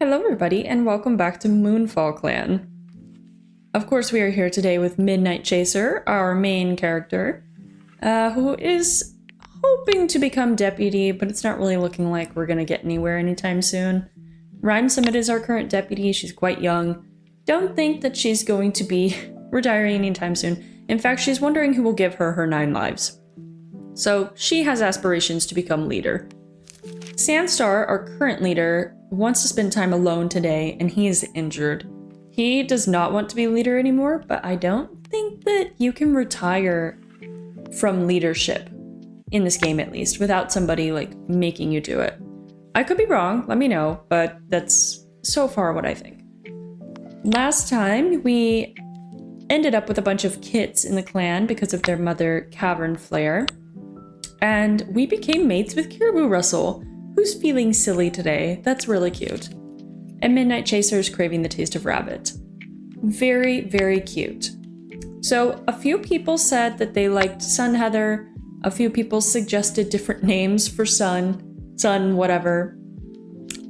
Hello everybody and welcome back to MoonfallClan. Of course we are here today with Midnight Chaser, our main character, who is hoping to become deputy, but it's not really looking like we're gonna get anywhere anytime soon. Rhyme Summit is our current deputy, she's quite young. Don't think that she's going to be retiring anytime soon. In fact, she's wondering who will give her her 9 lives. So she has aspirations to become leader. Sandstar, our current leader, wants to spend time alone today, and he is injured. He does not want to be leader anymore, but I don't think that you can retire from leadership, in this game at least, without somebody, like, making you do it. I could be wrong, let me know, but that's so far what I think. Last time, we ended up with a bunch of kits in the clan because of their mother, Cavern Flare, and we became mates with Caribou Russell, who's feeling silly today. That's really cute. And Midnight Chaser is craving the taste of rabbit. Very, very cute. So a few people said that they liked Sun Heather. A few people suggested different names for Sun, whatever.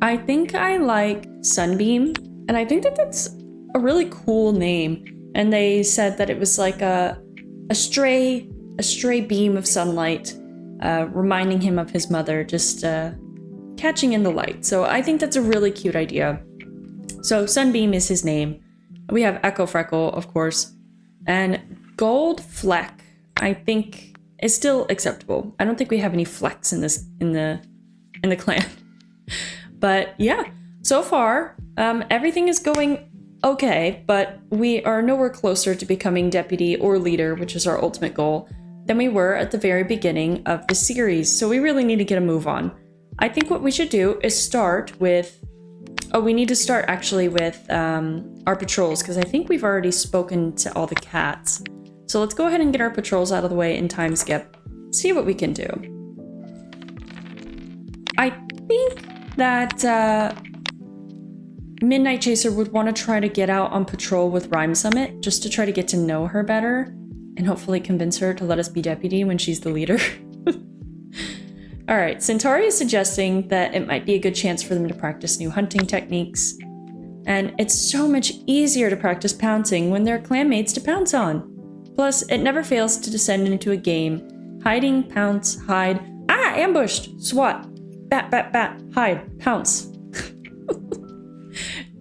I think I like Sunbeam, and I think that that's a really cool name. And they said that it was like a stray beam of sunlight, reminding him of his mother, just catching in the light. So I think that's a really cute idea. So Sunbeam is his name. We have Echo Freckle, of course, and Gold Fleck, I think, is still acceptable. I don't think we have any flecks in the clan. But yeah, so far, everything is going okay, but we are nowhere closer to becoming deputy or leader, which is our ultimate goal, than we were at the very beginning of the series. So we really need to get a move on. I think what we should do is start with... Oh, we need to start actually with our patrols, because I think we've already spoken to all the cats. So let's go ahead and get our patrols out of the way in time skip. See what we can do. I think that Midnight Chaser would want to try to get out on patrol with Rhyme Summit, just to try to get to know her better, and hopefully convince her to let us be deputy when she's the leader. Alright, Centauri is suggesting that it might be a good chance for them to practice new hunting techniques. And it's so much easier to practice pouncing when there are clanmates to pounce on. Plus, it never fails to descend into a game. Hiding, pounce, hide. Ah! Ambushed! SWAT! Bat, bat, bat! Hide! Pounce!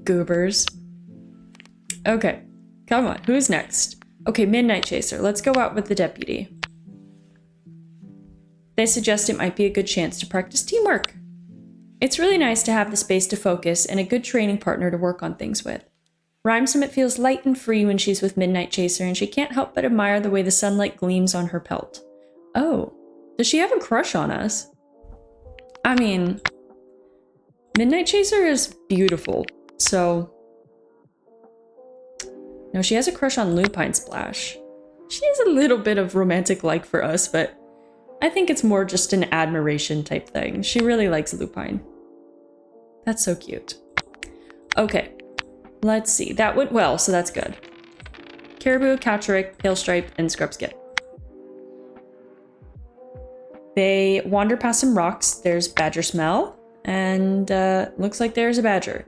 Goobers. Okay, come on, who's next? Okay, Midnight Chaser, let's go out with the deputy. They suggest it might be a good chance to practice teamwork. It's really nice to have the space to focus and a good training partner to work on things with. Rhyme Summit feels light and free when she's with Midnight Chaser, and she can't help but admire the way the sunlight gleams on her pelt. Oh, does she have a crush on us? I mean, Midnight Chaser is beautiful, so... No, she has a crush on Lupine Splash. She has a little bit of romantic like for us, but I think it's more just an admiration type thing. She really likes Lupine. That's so cute. Okay, let's see. That went well, so that's good. Caribou, Catcherick, Palestripe, and Scrubskip. They wander past some rocks. There's Badger Smell, and looks like there's a badger.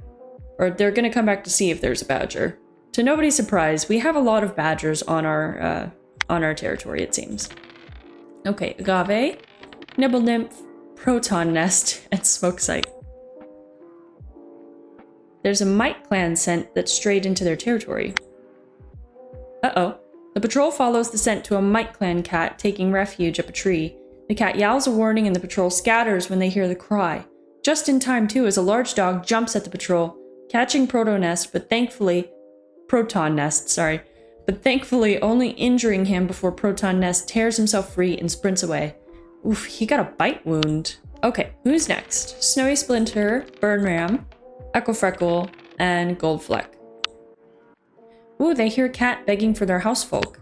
Or they're gonna come back to see if there's a badger. To nobody's surprise, we have a lot of badgers on our territory, it seems. Okay, Agave, Nibble Nymph, Proton Nest, and Smoke Sight. There's a Mite Clan scent that strayed into their territory. Uh-oh. The patrol follows the scent to a Mite Clan cat taking refuge up a tree. The cat yowls a warning and the patrol scatters when they hear the cry. Just in time, too, as a large dog jumps at the patrol, catching Proton Nest, but thankfully only injuring him before Proton Nest tears himself free and sprints away. Oof, he got a bite wound. Okay, who's next? Snowy Splinter, Burn Ram, Echo Freckle, and Gold Fleck. Ooh, they hear a cat begging for their housefolk.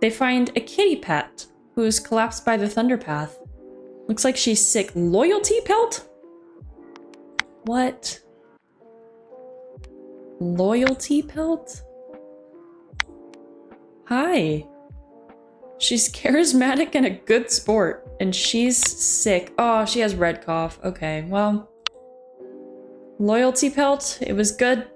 They find a kitty pet who's collapsed by the thunder path. Looks like she's sick. Loyalty pelt? What? Loyalty pelt? Hi. She's charismatic and a good sport, and she's sick. Oh, she has red cough. Okay, well, Loyalty pelt, it was good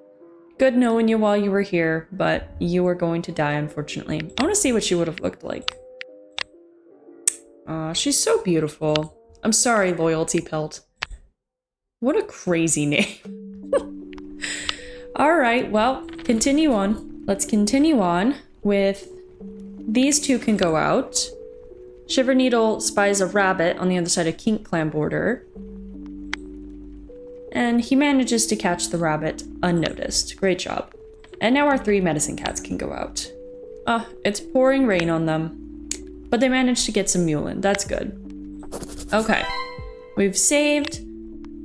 knowing you while you were here, but you were going to die, unfortunately. I want to see what she would have looked like. She's so beautiful. I'm sorry, Loyalty pelt. What a crazy name. Alright, well, continue on. Let's continue on with... These two can go out. Shiver Needle spies a rabbit on the other side of Kink Clan border. And he manages to catch the rabbit unnoticed. Great job. And now our 3 medicine cats can go out. It's pouring rain on them. But they managed to get some mulin. That's good. Okay. We've saved.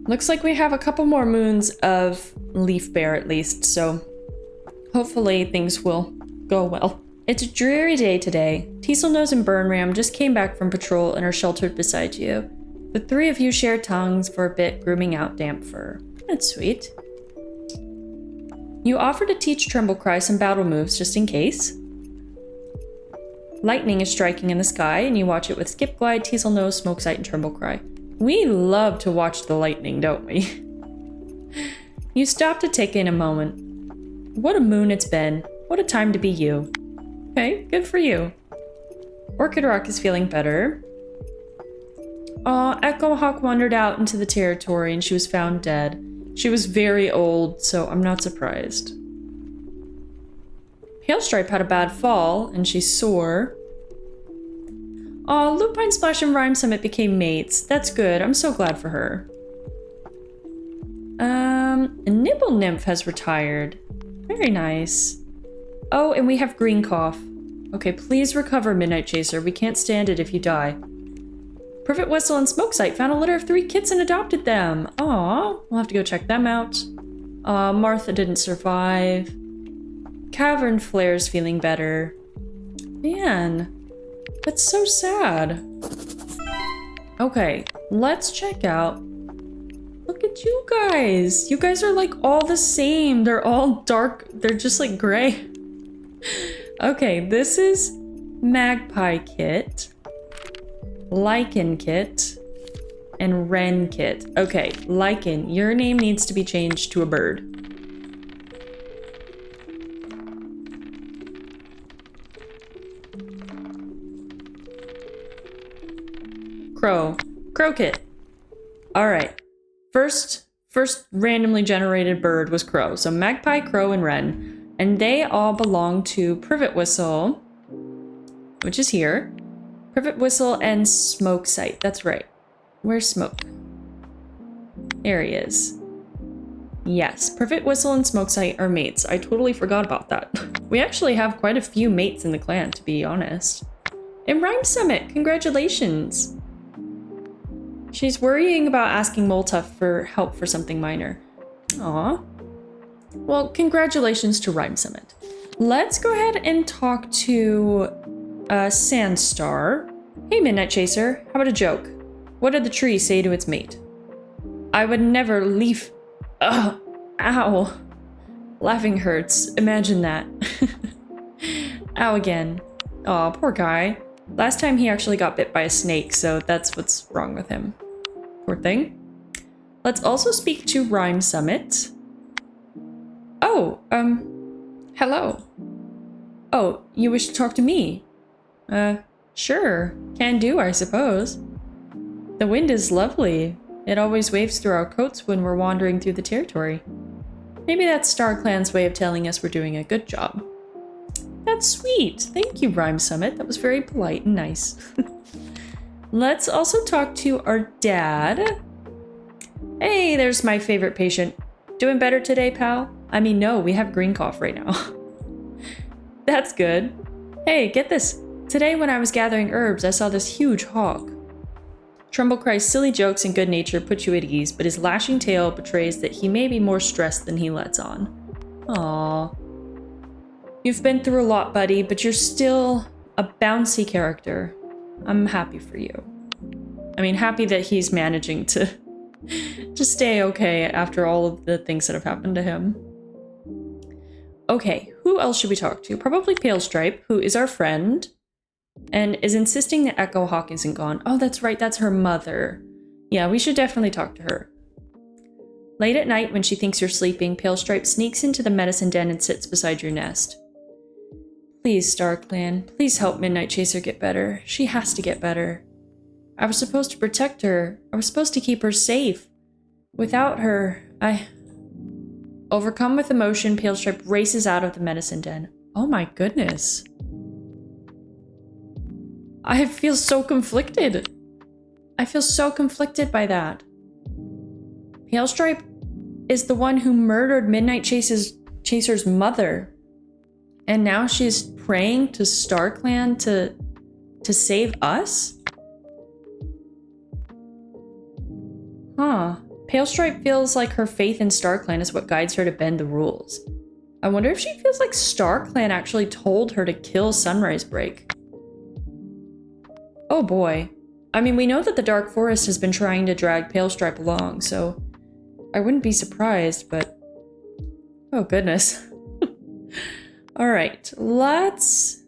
Looks like we have a couple more moons of Leaf Bear at least, so hopefully things will go well. It's a dreary day today. Teaselnose and Burnram just came back from patrol and are sheltered beside you. The 3 of you share tongues for a bit, grooming out damp fur. That's sweet. You offer to teach Tremblecry some battle moves just in case. Lightning is striking in the sky, and you watch it with Skipglide, Teaselnose, Smokesight, and Tremblecry. We love to watch the lightning, don't we? You stop to take in a moment. What a moon it's been. What a time to be you. Okay, good for you. Orchid Rock is feeling better. Echo Hawk wandered out into the territory and she was found dead. She was very old, so I'm not surprised. Pale Stripe had a bad fall and she's sore. Lupine Splash and Rhyme Summit became mates. That's good. I'm so glad for her. Nibble Nymph has retired. Very nice. Oh, and we have Green Cough. Okay, please recover, Midnight Chaser. We can't stand it if you die. Perfect Whistle and Smokesight found a litter of 3 kits and adopted them. Aw, we'll have to go check them out. Martha didn't survive. Cavern Flare's feeling better. Man, that's so sad. Okay, let's check out. Look at you guys. You guys are like all the same. They're all dark. They're just like gray. Okay, this is Magpie Kit. Lichen Kit, and Wren Kit. Okay, Lichen, your name needs to be changed to a bird. Crow. Crow Kit. Alright. First randomly generated bird was Crow. So Magpie, Crow, and Wren. And they all belong to Privet Whistle, which is here. Privet Whistle and Smokesight. That's right. Where's Smoke? There he is. Yes, Privet Whistle and Smokesight are mates. I totally forgot about that. We actually have quite a few mates in the clan, to be honest. And Rhyme Summit, congratulations! She's worrying about asking Moltuff for help for something minor. Aw. Well, congratulations to Rhyme Summit. Let's go ahead and talk to Sandstar. Hey, Midnight Chaser, how about a joke? What did the tree say to its mate? I would never leave. Ugh, ow. Laughing hurts. Imagine that. Ow again. Aw, poor guy. Last time he actually got bit by a snake, so that's what's wrong with him. Poor thing. Let's also speak to Rhyme Summit. Oh, hello. Oh, you wish to talk to me? Sure. Can do, I suppose. The wind is lovely. It always waves through our coats when we're wandering through the territory. Maybe that's StarClan's way of telling us we're doing a good job. That's sweet. Thank you, Rhyme Summit. That was very polite and nice. Let's also talk to our dad. Hey, there's my favorite patient. Doing better today, pal? I mean, no, we have green cough right now. That's good. Hey, get this. Today when I was gathering herbs, I saw this huge hawk. Tremblecry's silly jokes and good nature put you at ease, but his lashing tail betrays that he may be more stressed than he lets on. Aww. You've been through a lot, buddy, but you're still a bouncy character. I'm happy for you. I mean, happy that he's managing to stay okay after all of the things that have happened to him. Okay, who else should we talk to? Probably Pale Stripe, who is our friend, and is insisting that Echo Hawk isn't gone. Oh, that's right, that's her mother. Yeah, we should definitely talk to her. Late at night, when she thinks you're sleeping, Pale Stripe sneaks into the medicine den and sits beside your nest. Please, StarClan, please help Midnight Chaser get better. She has to get better. I was supposed to protect her. I was supposed to keep her safe. Without her, Overcome with emotion, Pale Stripe races out of the medicine den. Oh my goodness. I feel so conflicted. I feel so conflicted by that. Pale Stripe is the one who murdered Midnight Chaser's mother. And now she's praying to StarClan to save us? Huh. Pale Stripe feels like her faith in StarClan is what guides her to bend the rules. I wonder if she feels like StarClan actually told her to kill Sunrisestar. Oh boy. I mean, we know that the Dark Forest has been trying to drag Pale Stripe along, so I wouldn't be surprised, but oh goodness. All right, let's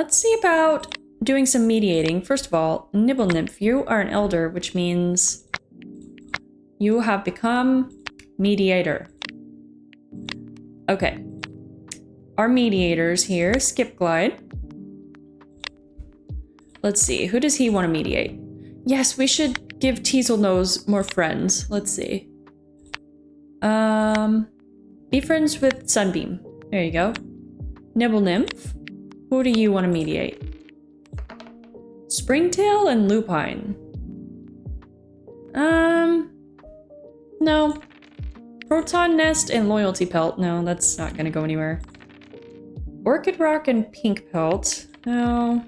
see about doing some mediating. First of all, Nibble Nymph, you are an elder, which means you have become mediator. Okay. Our mediators here, Skip Glide. Let's see, who does he want to mediate? Yes, we should give Teaselnose more friends. Let's see. Be friends with Sunbeam. There you go. Nibble Nymph, who do you want to mediate? Springtail and Lupine. No. Proton Nest and Loyalty Pelt. No, that's not gonna go anywhere. Orchid Rock and Pink Pelt. No.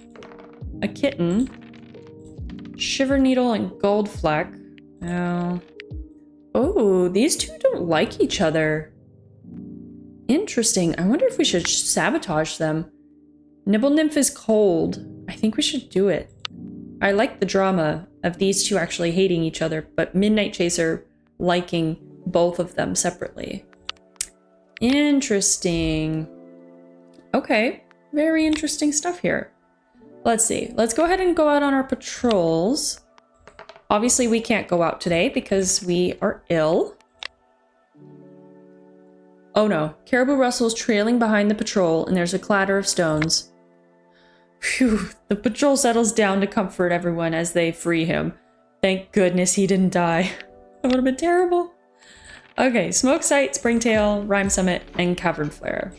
A Kitten. Shiver Needle and Gold Fleck. No. Oh, these two don't like each other. Interesting. I wonder if we should sabotage them. Nibble Nymph is cold. I think we should do it. I like the drama of these two actually hating each other, but Midnight Chaser liking both of them separately. Interesting. Okay, very interesting stuff here. Let's see. Let's go ahead and go out on our patrols. Obviously, we can't go out today because we are ill. Oh no, Caribou Russell's trailing behind the patrol and there's a clatter of stones. Phew, the patrol settles down to comfort everyone as they free him. Thank goodness he didn't die. That would have been terrible. Okay, Smoke Sight, Springtail, Rhyme Summit, and Cavern Flare.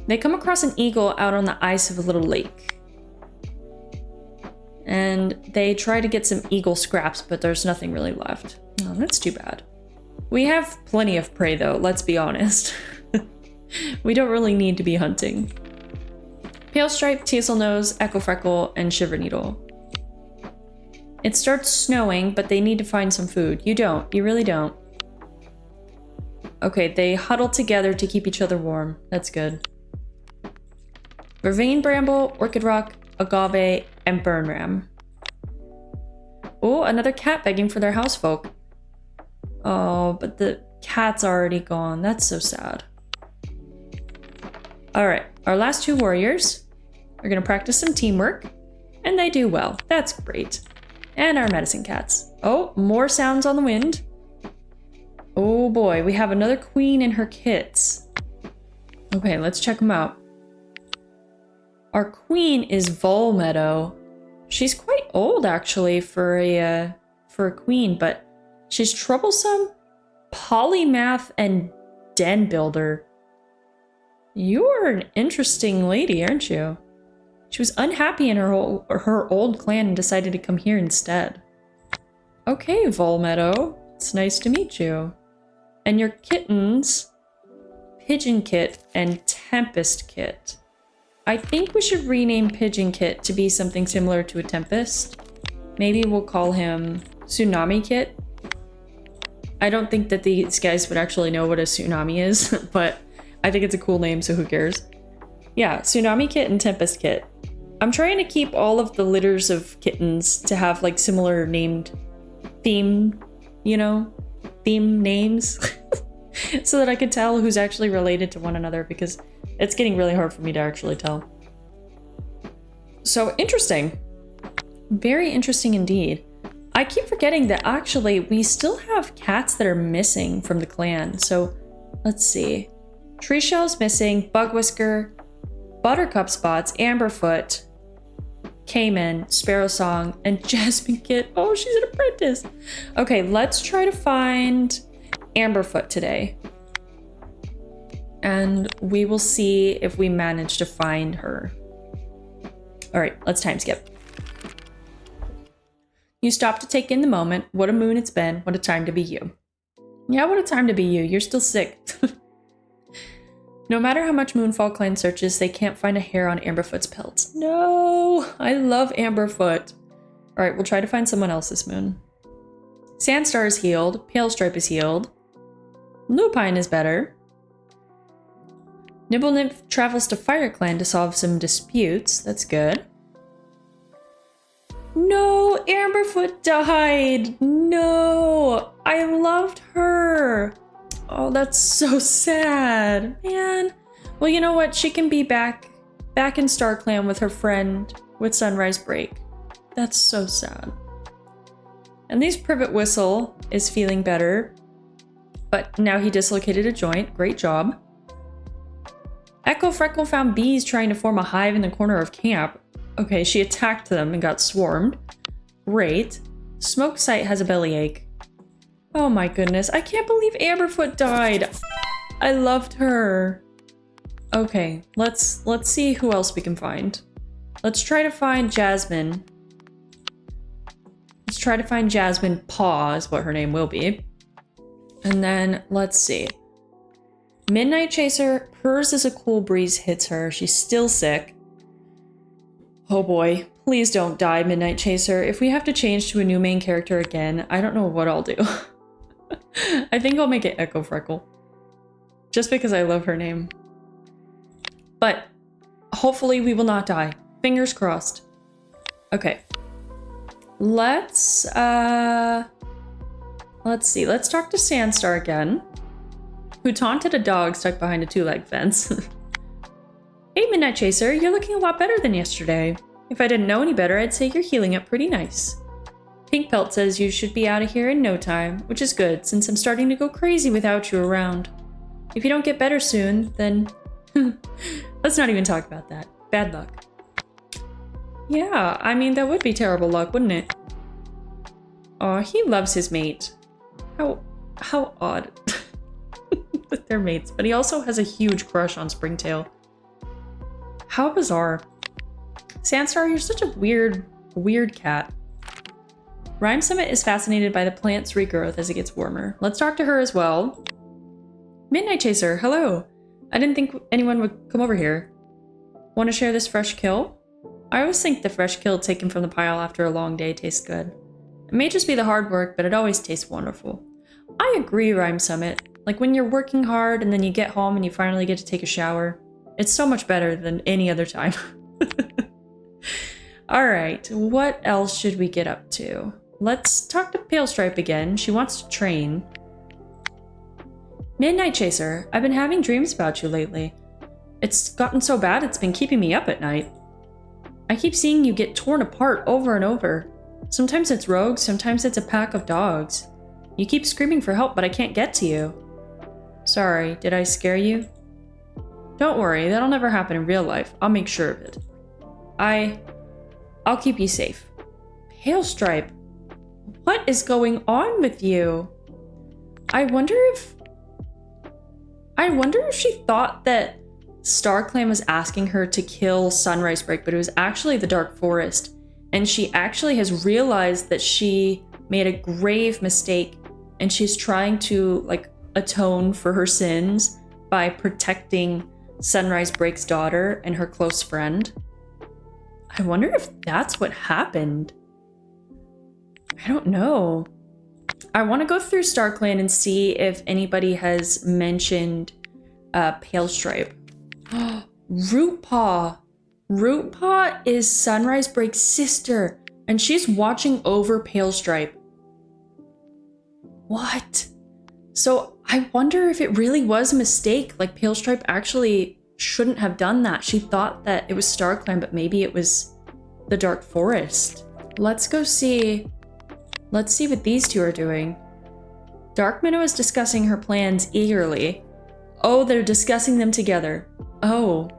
They come across an eagle out on the ice of a little lake. And they try to get some eagle scraps, but there's nothing really left. Oh, that's too bad. We have plenty of prey though, let's be honest. We don't really need to be hunting. Pale Stripe, Teaselnose, Echo Freckle, and Shiver Needle. It starts snowing, but they need to find some food. You don't. You really don't. Okay, they huddle together to keep each other warm. That's good. Vervain Bramble, Orchid Rock, Agave, and Burn Ram. Oh, another cat begging for their housefolk. Oh, but the cat's already gone. That's so sad. Alright, our last two warriors are going to practice some teamwork, and they do well. That's great. And our medicine cats. Oh, more sounds on the wind. Oh boy, we have another queen and her kits. Okay, let's check them out. Our queen is Volmeadow. She's quite old actually for a queen, but she's troublesome, polymath, and den builder. You are an interesting lady, aren't you? She was unhappy in her old clan and decided to come here instead. Okay, Volmeadow. It's nice to meet you. And your kittens, Pigeon Kit and Tempest Kit. I think we should rename Pigeon Kit to be something similar to a Tempest. Maybe we'll call him Tsunami Kit. I don't think that these guys would actually know what a tsunami is, but I think it's a cool name, so who cares? Yeah, Tsunami Kit and Tempest Kit. I'm trying to keep all of the litters of kittens to have like similar named theme, you know, theme names so that I can tell who's actually related to one another because it's getting really hard for me to actually tell. So interesting. Very interesting indeed. I keep forgetting that actually we still have cats that are missing from the clan. So let's see. Tree Shell's missing, Bug Whisker, Buttercup Spots, Amberfoot, Cayman, Sparrow Song, and Jasmine Kit. Oh, she's an apprentice. Okay, let's try to find Amberfoot today. And we will see if we manage to find her. All right, let's time skip. You stop to take in the moment. What a moon it's been. What a time to be you. Yeah, what a time to be you. You're still sick. No matter how much MoonfallClan searches, they can't find a hair on Amberfoot's pelts. No, I love Amberfoot. All right, we'll try to find someone else this moon. Sandstar is healed. Pale Stripe is healed. Lupine is better. Nibble Nymph travels to FireClan to solve some disputes. That's good. No, Amberfoot died. No, I loved her. Oh, that's so sad, man. Well, you know what? She can be back in StarClan with her friend with Sunrise Break. That's so sad. At least Privet Whistle is feeling better, but now he dislocated a joint. Great job. Echo Freckle found bees trying to form a hive in the corner of camp. Okay, she attacked them and got swarmed. Great. Smoke Sight has a bellyache. Oh my goodness, I can't believe Amberfoot died. I loved her. Okay, let's see who else we can find. Let's try to find Jasmine. Let's try to find Jasmine Paw is what her name will be. And then let's see. Midnight Chaser, hers is a cool breeze hits her. She's still sick. Oh boy, please don't die, Midnight Chaser. If we have to change to a new main character again, I don't know what I'll do. I think I'll make it Echo Freckle. Just because I love her name. But hopefully we will not die. Fingers crossed. Okay. Let's see. Let's talk to Sandstar again, who taunted a dog stuck behind a two-leg fence. Hey, Midnight Chaser, you're looking a lot better than yesterday. If I didn't know any better, I'd say you're healing up pretty nice. Pink Pelt says you should be out of here in no time, which is good, since I'm starting to go crazy without you around. If you don't get better soon, then... let's not even talk about that. Bad luck. Yeah, I mean, that would be terrible luck, wouldn't it? Aw, he loves his mate. How odd. That they're mates, but he also has a huge crush on Springtail. How bizarre. Sandstar, you're such a weird cat. Rhyme Summit is fascinated by the plant's regrowth as it gets warmer. Let's talk to her as well. Midnight Chaser, hello. I didn't think anyone would come over here. Want to share this fresh kill? I always think the fresh kill taken from the pile after a long day tastes good. It may just be the hard work, but it always tastes wonderful. I agree, Rhyme Summit. Like when you're working hard and then you get home and you finally get to take a shower. It's so much better than any other time. Alright, what else should we get up to? Let's talk to Pale Stripe again. She wants to train. Midnight Chaser, I've been having dreams about you lately. It's gotten so bad it's been keeping me up at night. I keep seeing you get torn apart over and over. Sometimes it's rogues, sometimes it's a pack of dogs. You keep screaming for help, but I can't get to you. Sorry, did I scare you? Don't worry, that'll never happen in real life. I'll make sure of it. I'll keep you safe. Pale Stripe, what is going on with you? I wonder if she thought that StarClan was asking her to kill Sunrise Break, but it was actually the Dark Forest. And she actually has realized that she made a grave mistake and she's trying to like atone for her sins by protecting Sunrise Break's daughter and her close friend. I wonder if that's what happened. I don't know. I want to go through StarClan and see if anybody has mentioned Pale Stripe. Rootpaw. Rootpaw is Sunrise Break's sister, and she's watching over Pale Stripe. What? So I wonder if it really was a mistake. Like Pale Stripe actually shouldn't have done that. She thought that it was StarClan, but maybe it was the Dark Forest. Let's go see Let's see what these two are doing. Dark Minnow is discussing her plans eagerly. Oh, they're discussing them together. Oh.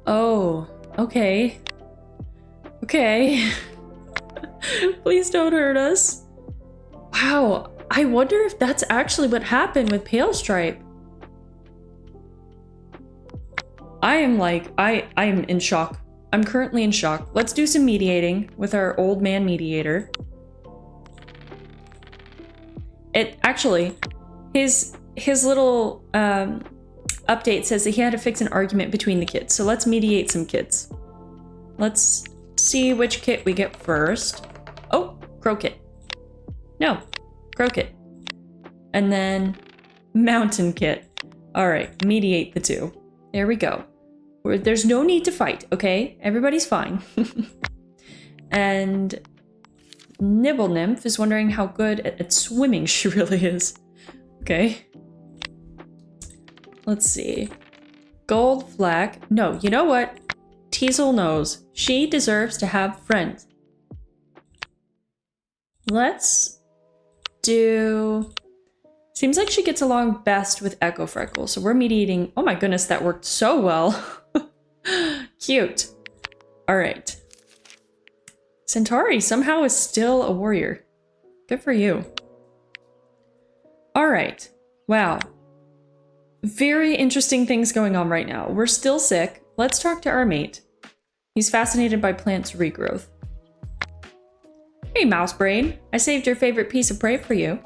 Oh, okay. Okay. Please don't hurt us. Wow, I wonder if that's actually what happened with Pale Stripe. I am in shock. I'm currently in shock. Let's do some mediating with our old man mediator. It actually, his little update says that he had to fix an argument between the kids. So let's mediate some kids. Let's see which kit we get first. Oh, Crow-Kit. No, Crow-Kit. And then Mountain Kit. All right, mediate the two. There we go. There's no need to fight, okay? Everybody's fine. And Nibble Nymph is wondering how good at swimming she really is. Okay. Let's see. Gold Flack. No, you know what? Teasel knows. She deserves to have friends. Let's do... Seems like she gets along best with Echo Freckle, so we're mediating... Oh my goodness, that worked so well. Cute. All right. Centauri somehow is still a warrior. Good for you. All right. Wow. Very interesting things going on right now. We're still sick. Let's talk to our mate. He's fascinated by plants' regrowth. Hey, Mouse Brain. I saved your favorite piece of prey for you.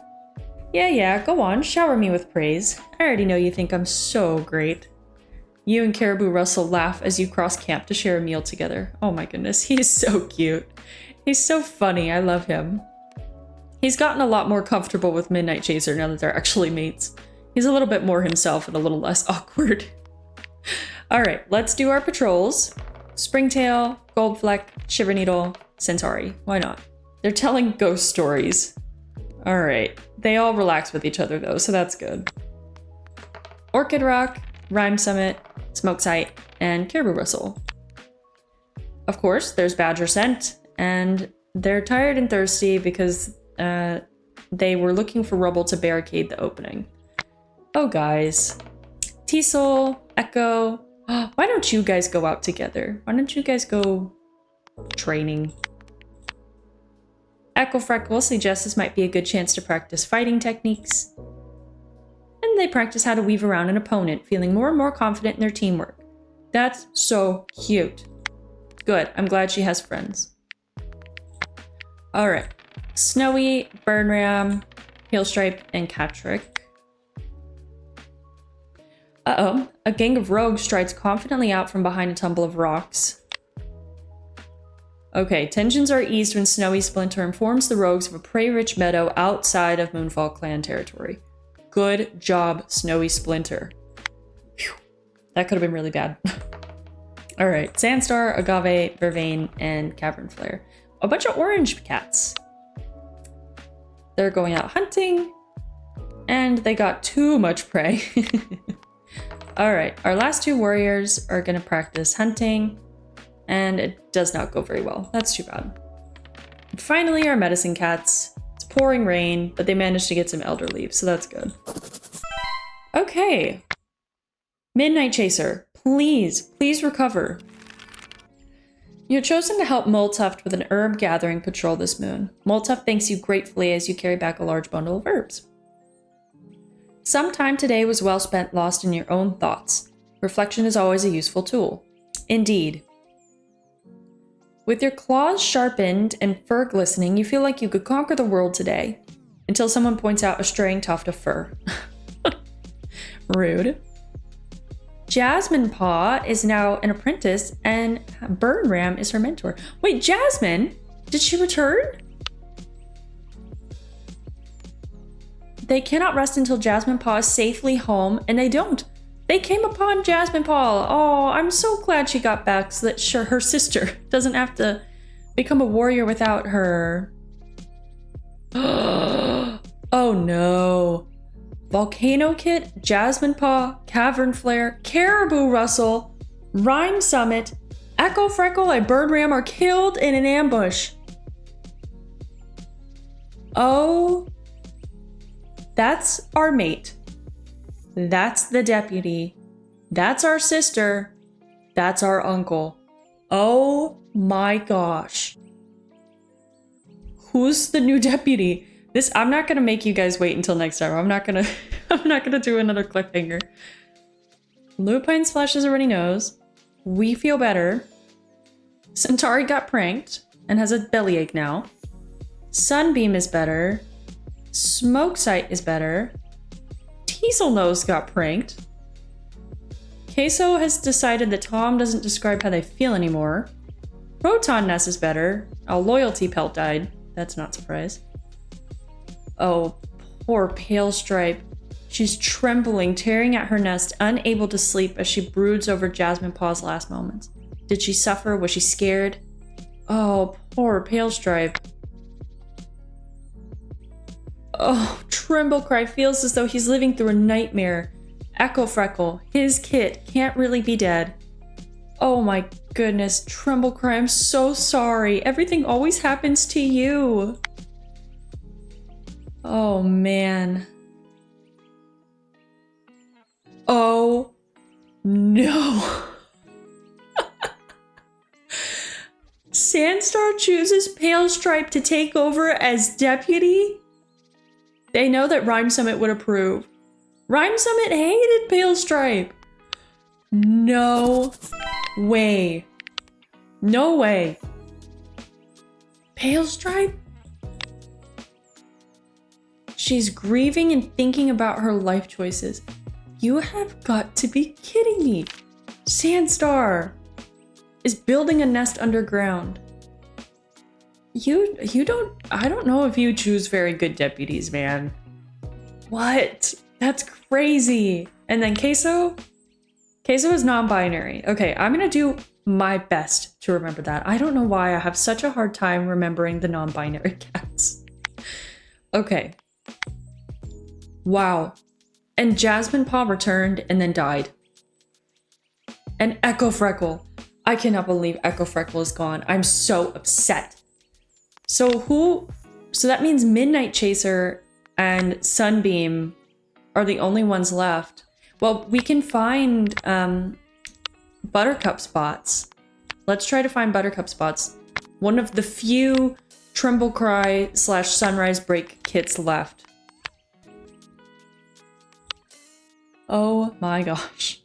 Yeah, go on. Shower me with praise. I already know you think I'm so great. You and Caribou Russell laugh as you cross camp to share a meal together. Oh my goodness, he's so cute. He's so funny. I love him. He's gotten a lot more comfortable with Midnight Chaser now that they're actually mates. He's a little bit more himself and a little less awkward. All right, let's do our patrols. Springtail, Goldfleck, Shiver Needle, Centauri. Why not? They're telling ghost stories. All right. They all relax with each other though, so that's good. Orchid Rock, Rhyme Summit, Smoke Sight, and Caribou Rustle. Of course, there's Badger Scent, and they're tired and thirsty because they were looking for rubble to barricade the opening. Oh, guys. Teasel, Echo. Why don't you guys go out together? Why don't you guys go training? Echo Freckle suggests this might be a good chance to practice fighting techniques. And they practice how to weave around an opponent, feeling more and more confident in their teamwork. That's so cute. Good, I'm glad she has friends. Alright. Snowy, Burnram, Hailstripe, and Catrick. Uh-oh. A gang of rogues strides confidently out from behind a tumble of rocks. Okay, tensions are eased when Snowy Splinter informs the rogues of a prey-rich meadow outside of MoonfallClan territory. Good job, Snowy Splinter. Whew. That could have been really bad. Alright, Sandstar, Agave, Vervain, and Cavern Flare. A bunch of orange cats. They're going out hunting, and they got too much prey. Alright, our last two warriors are going to practice hunting, and it does not go very well. That's too bad. And finally, our medicine cats. It's pouring rain, but they managed to get some elder leaves, so that's good. Okay. Midnight Chaser, please recover. You're chosen to help Moltuft with an herb gathering patrol this moon. Moltuft thanks you gratefully as you carry back a large bundle of herbs. Some time today was well spent lost in your own thoughts. Reflection is always a useful tool. Indeed. With your claws sharpened and fur glistening, you feel like you could conquer the world today. Until someone points out a straying tuft of fur. Rude. Jasmine Paw is now an apprentice and Burnram is her mentor. Wait, Jasmine? Did she return? They cannot rest until Jasmine Paw is safely home, and they don't. They came upon Jasmine Paw. Oh, I'm so glad she got back so that her sister doesn't have to become a warrior without her. Oh no. Volcano Kit, Jasmine Paw, Cavern Flare, Caribou Rustle, Rhyme Summit, Echo Freckle, and Burnram are killed in an ambush. Oh, that's our mate. That's the deputy. That's our sister. That's our uncle. Oh my gosh. Who's the new deputy? I'm not gonna make you guys wait until next time. I'm not gonna do another cliffhanger. Lupine Splashes already knows. We feel better. Centauri got pranked and has a bellyache now. Sunbeam is better. Smokesight is better. Teaselnose got pranked. Queso has decided that Tom doesn't describe how they feel anymore. Proton Nest is better. A loyalty pelt died. That's not a surprise. Oh, poor Pale Stripe. She's trembling, tearing at her nest, unable to sleep as she broods over Jasmine Paw's last moments. Did she suffer? Was she scared? Oh, poor Pale Stripe. Oh, Tremblecry feels as though he's living through a nightmare. Echo Freckle, his kit, can't really be dead. Oh my goodness, Tremblecry, I'm so sorry. Everything always happens to you. Oh man. Oh no. Sandstar chooses Pale Stripe to take over as deputy? They know that Rhyme Summit would approve. Rhyme Summit hated Pale Stripe. No way. No way. Pale Stripe? She's grieving and thinking about her life choices. You have got to be kidding me. Sandstar is building a nest underground. I don't know if you choose very good deputies, man. What? That's crazy. And then Queso is non-binary. Okay, I'm gonna do my best to remember that. I don't know why I have such a hard time remembering the non-binary cats. Okay. Wow. And Jasmine Paw returned and then died. And Echo Freckle. I cannot believe Echo Freckle is gone. I'm so upset. So that means Midnight Chaser and Sunbeam are the only ones left. Well, we can find Buttercup spots. Let's try to find Buttercup spots. One of the few Tremblecry / Sunrise Break kits left. Oh my gosh.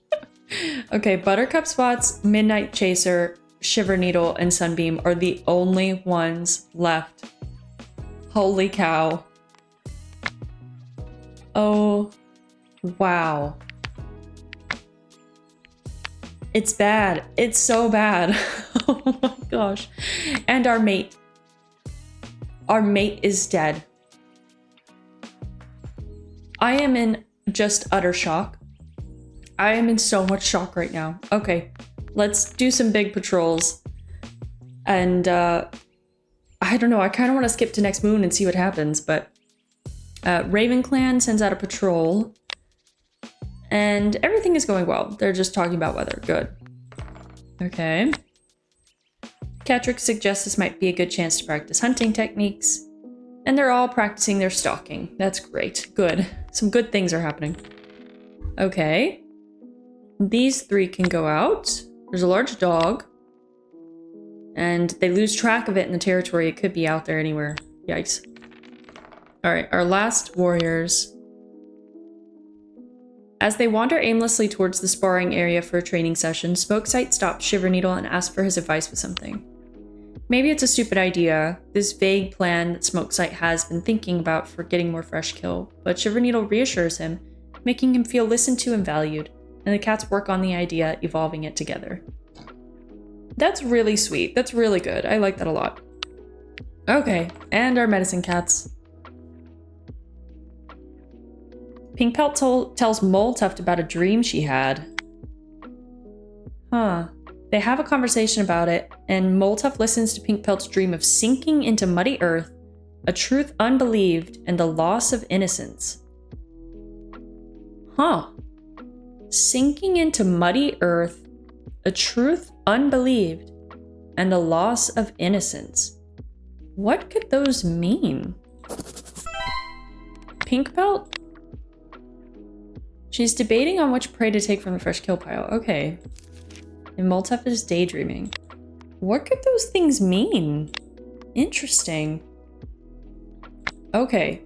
Okay, Buttercup spots, Midnight Chaser, Shiver Needle, and Sunbeam are the only ones left. Holy cow. Oh, wow. It's bad. It's so bad. Oh my gosh. And our mate. Our mate is dead. I am in just utter shock. I am in so much shock right now. Okay, let's do some big patrols. And I don't know, I kind of want to skip to next moon and see what happens, but Raven Clan sends out a patrol and everything is going well. They're just talking about weather. Good. Okay. Catrix suggests this might be a good chance to practice hunting techniques. And they're all practicing their stalking. That's great. Good. Some good things are happening. Okay. These three can go out. There's a large dog. And they lose track of it in the territory. It could be out there anywhere. Yikes. Alright, our last warriors. As they wander aimlessly towards the sparring area for a training session, Smokesight stops Shiver Needle and asks for his advice with something. Maybe it's a stupid idea, this vague plan that Smokesight has been thinking about for getting more fresh kill, but Shiver Needle reassures him, making him feel listened to and valued, and the cats work on the idea, evolving it together. That's really sweet. That's really good. I like that a lot. Okay, and our medicine cats. Pink Pelt tells Mole Tuft about a dream she had. Huh. They have a conversation about it, and Mole Tuft listens to Pink Pelt's dream of sinking into muddy earth, a truth unbelieved, and the loss of innocence. Huh. Sinking into muddy earth, a truth unbelieved, and the loss of innocence. What could those mean? Pink belt? She's debating on which prey to take from the fresh kill pile. Okay. And Moltef is daydreaming. What could those things mean? Interesting. Okay.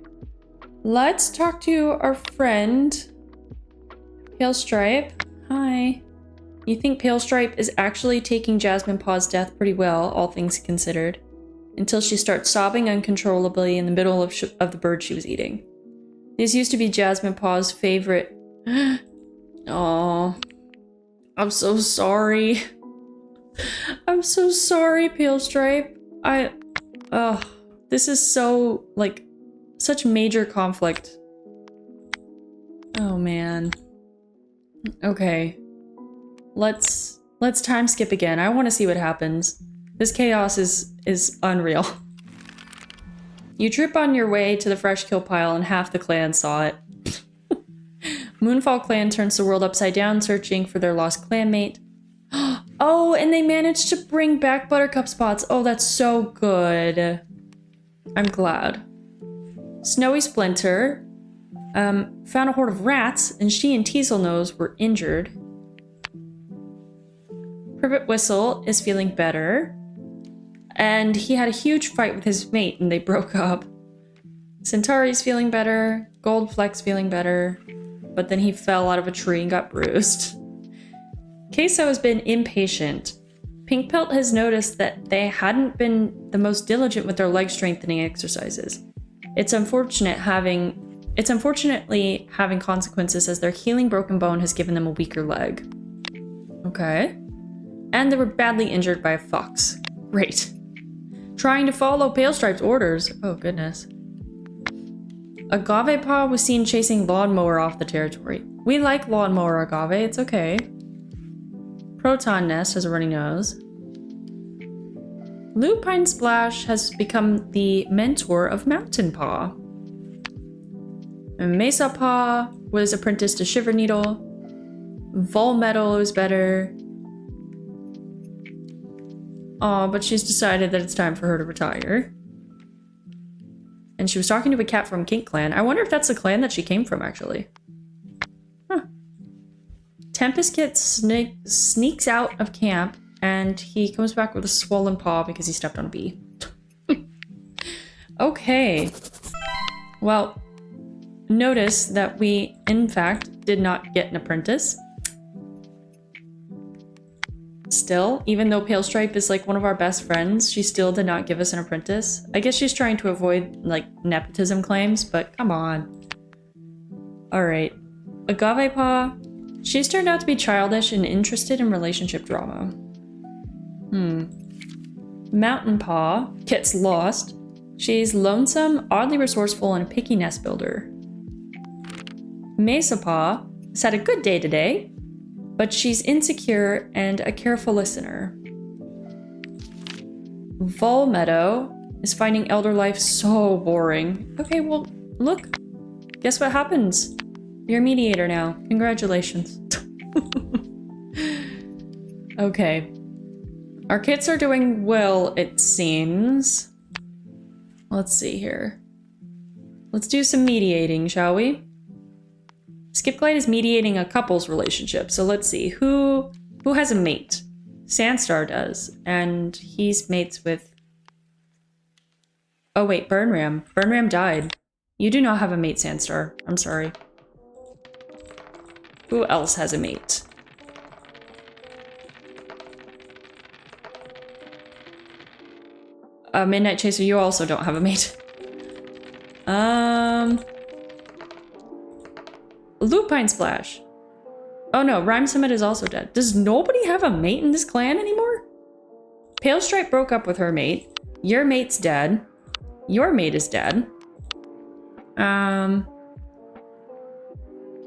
Let's talk to our friend, Pale Stripe. Hi. You think Pale Stripe is actually taking Jasmine Paw's death pretty well, all things considered, until she starts sobbing uncontrollably in the middle of the bird she was eating. This used to be Jasmine Paw's favorite. Aww. I'm so sorry. I'm so sorry, Pale Stripe. This is so, like, such major conflict. Oh, man. Okay. Let's time skip again. I want to see what happens. This chaos is unreal. You trip on your way to the fresh kill pile and half the clan saw it. MoonfallClan turns the world upside down searching for their lost clanmate. Oh, and they managed to bring back Buttercup spots. Oh, that's so good. I'm glad. Snowy Splinter found a horde of rats, and she and Teaselnose were injured. Privet Whistle is feeling better, and he had a huge fight with his mate, and they broke up. Centauri's feeling better. Goldfleck's feeling better, but then he fell out of a tree and got bruised. Queso has been impatient. Pink Pelt has noticed that they hadn't been the most diligent with their leg strengthening exercises. It's unfortunately having consequences as their healing broken bone has given them a weaker leg. Okay. And they were badly injured by a fox. Great. Trying to follow Pale Stripe's orders. Oh, goodness. Agave Paw was seen chasing Lawnmower off the territory. We like Lawnmower Agave, it's okay. Proton Nest has a runny nose. Lupine Splash has become the mentor of Mountain Paw. And Mesa Paw was apprenticed to Shiver Needle. Volmetal is better. Aw, but she's decided that it's time for her to retire. And she was talking to a cat from Kink Clan. I wonder if that's the clan that she came from, actually. Huh. Tempest Kit sneaks out of camp, and he comes back with a swollen paw because he stepped on a bee. Okay. Well, notice that we, in fact, did not get an apprentice. Still, even though Pale Stripe is like one of our best friends, she still did not give us an apprentice. I guess she's trying to avoid like nepotism claims, but come on. Alright. Agave Paw. She's turned out to be childish and interested in relationship drama. Mountain Paw gets lost. She's lonesome, oddly resourceful, and a picky nest builder. Mesa Paw has had a good day today, but she's insecure and a careful listener. Vol Meadow is finding elder life so boring. Okay, well, look. Guess what happens? You're a mediator now. Congratulations. Okay. Our kits are doing well, it seems. Let's see here. Let's do some mediating, shall we? Skipglide is mediating a couple's relationship, so let's see. Who has a mate? Sandstar does, and he's mates with... Oh wait, Burnram. Burnram died. You do not have a mate, Sandstar. I'm sorry. Who else has a mate? Midnight Chaser, you also don't have a mate. Lupine Splash. Oh no, Rhyme Summit is also dead. Does nobody have a mate in this clan anymore? Pale Stripe broke up with her mate. Your mate's dead. Your mate is dead.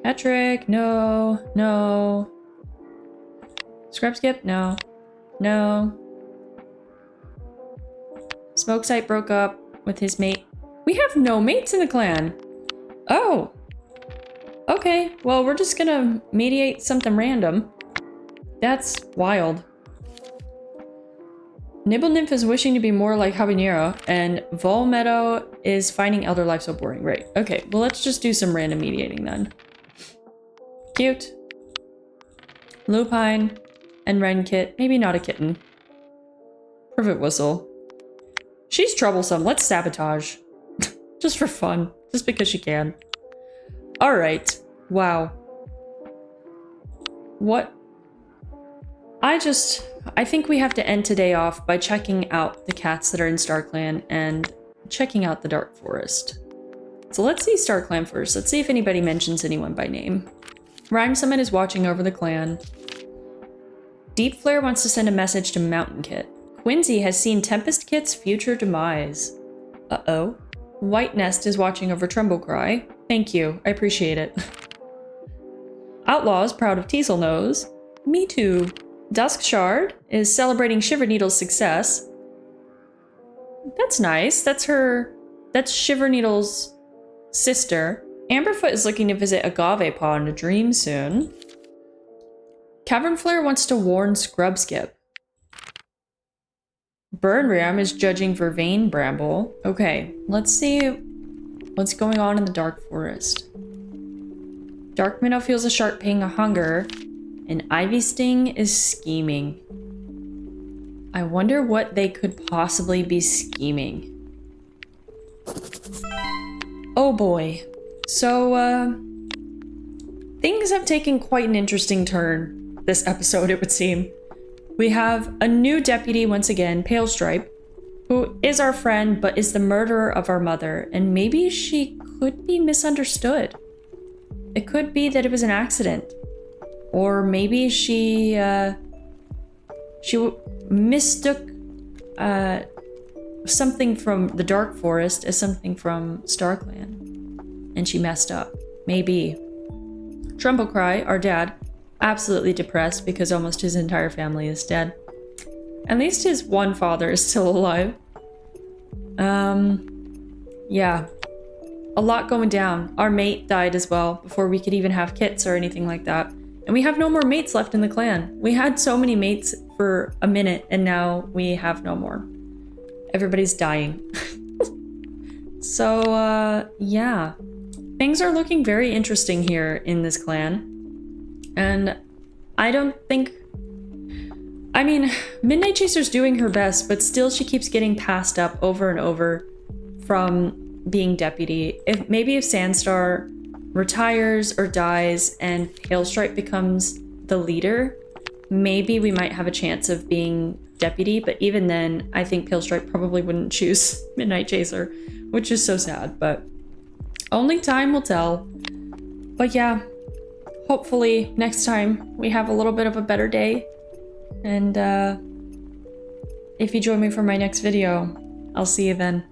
Patrick, no. Scrub Skip, no. Smoke Sight broke up with his mate. We have no mates in the clan. Oh. Okay, well, we're just gonna mediate something random. That's wild. Nibble Nymph is wishing to be more like Habanero, and Vol Meadow is finding Elder Life so boring. Right, okay, well let's just do some random mediating then. Cute. Lupine and Wren Kit, maybe not a kitten. Privet Whistle. She's troublesome, let's sabotage. Just for fun, just because she can. Alright, wow. What? I think we have to end today off by checking out the cats that are in StarClan and checking out the Dark Forest. So let's see StarClan first. Let's see if anybody mentions anyone by name. Rhyme Summit is watching over the clan. Deep Flare wants to send a message to Mountain Kit. Quincy has seen Tempest Kit's future demise. Uh-oh. White Nest is watching over Tremble Cry. Thank you, I appreciate it. Outlaw is proud of Teasel Nose. Me too. Dusk Shard is celebrating Shiver Needle's success. That's nice. That's Shiver Needle's sister. Amberfoot is looking to visit Agave Paw in a dream soon. Cavern Flare wants to warn Scrubskip. Burnram is judging Vervain Bramble. Okay, let's see what's going on in the Dark Forest. Dark Minnow feels a sharp pang of hunger. And Ivy Sting is scheming. I wonder what they could possibly be scheming. Oh boy. So, things have taken quite an interesting turn this episode, it would seem. We have a new deputy once again, Pale Stripe, who is our friend but is the murderer of our mother, and maybe she could be misunderstood. It could be that it was an accident. Or maybe she mistook something from the Dark Forest as something from StarClan, and she messed up. Maybe. Trumblecry, our dad, absolutely depressed because almost his entire family is dead. At least his one father is still alive. Yeah. A lot going down. Our mate died as well before we could even have kits or anything like that. And we have no more mates left in the clan. We had so many mates for a minute, and now we have no more. Everybody's dying. So, yeah. Things are looking very interesting here in this clan. And I don't think... I mean, Midnight Chaser's doing her best, but still she keeps getting passed up over and over from being deputy. Maybe if Sandstar retires or dies and Pale Stripe becomes the leader, maybe we might have a chance of being deputy, but even then, I think Pale Stripe probably wouldn't choose Midnight Chaser, which is so sad, but only time will tell. But yeah, hopefully next time we have a little bit of a better day, and if you join me for my next video, I'll see you then.